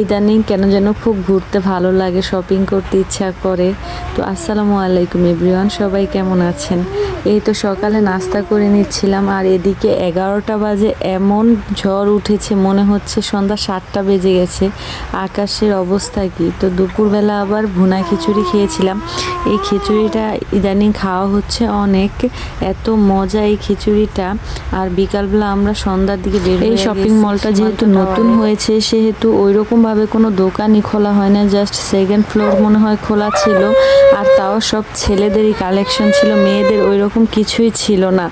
ইদানিং কেন যেন খুব ঘুরতে ভালো লাগে, শপিং করতে ইচ্ছা করে। তো আসসালামু আলাইকুম এভরিওয়ান, সবাই কেমন আছেন? এই তো সকালে নাস্তা করে নিচ্ছিলাম, আর এদিকে 11টা বাজে এমন ঝড় উঠেছে, মনে হচ্ছে সন্ধ্যা 7টা বেজে গেছে। আকাশের অবস্থা কি! তো দুপুরবেলা আবার ভুনা খিচুড়ি খেয়েছিলাম। এই খিচুড়িটা ইদানিং খাওয়া হচ্ছে অনেক, এত মজা এই খিচুড়িটা। আর বিকালবেলা আমরা সন্ধ্যার দিকে বের হয়ে, এই শপিং মলটা যেহেতু নতুন হয়েছে সেহেতু ওইরকমভাবে কোনো দোকানই খোলা হয় না, জাস্ট সেকেন্ড ফ্লোর মনে হয় খোলা ছিল, আর তাও সব ছেলেদেরই কালেকশন ছিল, মেয়েদের ওইরকম কিছুই ছিল না।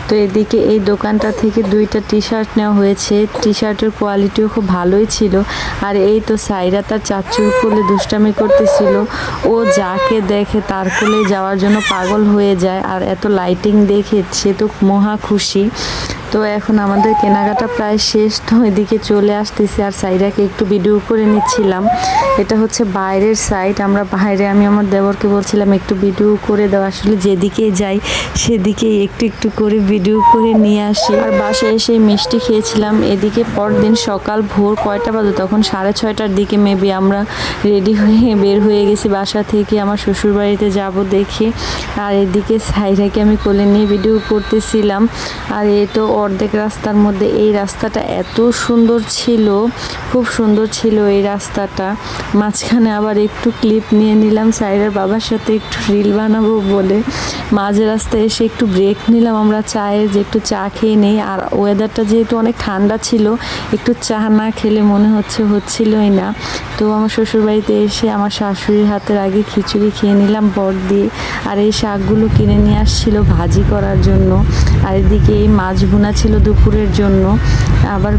তো এদিকে এই দোকানটা থেকে 2টা টি শার্ট নেওয়া হয়েছে, টি শার্টের কোয়ালিটিও খুব ভালোই ছিল। আর এই তো সাইরা তার চাচুর কোলে দুষ্টামি করতেছিল, ও যাকে দেখে তার কোলে যাওয়ার জন্য পাগল হয়ে যায়, আর এত লাইটিং দেখে সে তো মহা খুশি। তো এখন আমাদের কেনাকাটা প্রায় শেষ, তো এদিকে চলে আসতেছি, আর সাইডাকে একটু ভিডিও করে নিচ্ছিলাম। এটা হচ্ছে বাইরের সাইড, আমরা বাইরে, আমি আমার দেবরকে বলছিলাম একটু ভিডিও করে দেওয়া, আসলে যেদিকেই যাই সেদিকেই একটু একটু করে ভিডিও করে নিয়ে আসি। আর বাসায় এসে মিষ্টি খেয়েছিলাম। এদিকে পরদিন সকাল ভোর কয়টা বাজে, তখন 6:30টার দিকে মেবি আমরা রেডি হয়ে বের হয়ে গেছি বাসা থেকে, আমার শ্বশুরবাড়িতে যাব দেখে। আর এদিকে সাইডাকে আমি কোলে নিয়ে ভিডিও করতেছিলাম। আর এই তো অর্ধেক রাস্তার মধ্যে, এই রাস্তাটা এত সুন্দর ছিল, খুব সুন্দর ছিল এই রাস্তাটা। মাঝখানে আবার একটু ক্লিপ নিয়ে নিলাম সাইডের বাবার সাথে, একটু রিল বানাবো বলে। মাঝে রাস্তায় এসে একটু ব্রেক নিলাম আমরা চায়ের, যে একটু চা খেয়ে নেই। আর ওয়েদারটা যেহেতু অনেক ঠান্ডা ছিল, একটু চা না খেলে মনে হচ্ছিলই না। তো আমার শ্বশুরবাড়িতে এসে আমার শাশুড়ির হাতের আগে খিচুড়ি খেয়ে নিলাম বট দিয়ে। আর এই শাকগুলো কিনে নিয়ে আসছিল ভাজি করার জন্য। আর এদিকে এই মাছ ভুনা ছিল দুপুরের জন্য। আবার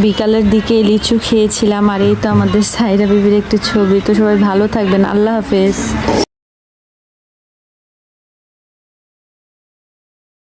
বিকালের দিকে লিচু খেয়েছিলাম। আর এই তো আমাদের সাইরা বিবির একটি ছবি। তো সবাই ভালো থাকবেন, আল্লাহ হাফেজ।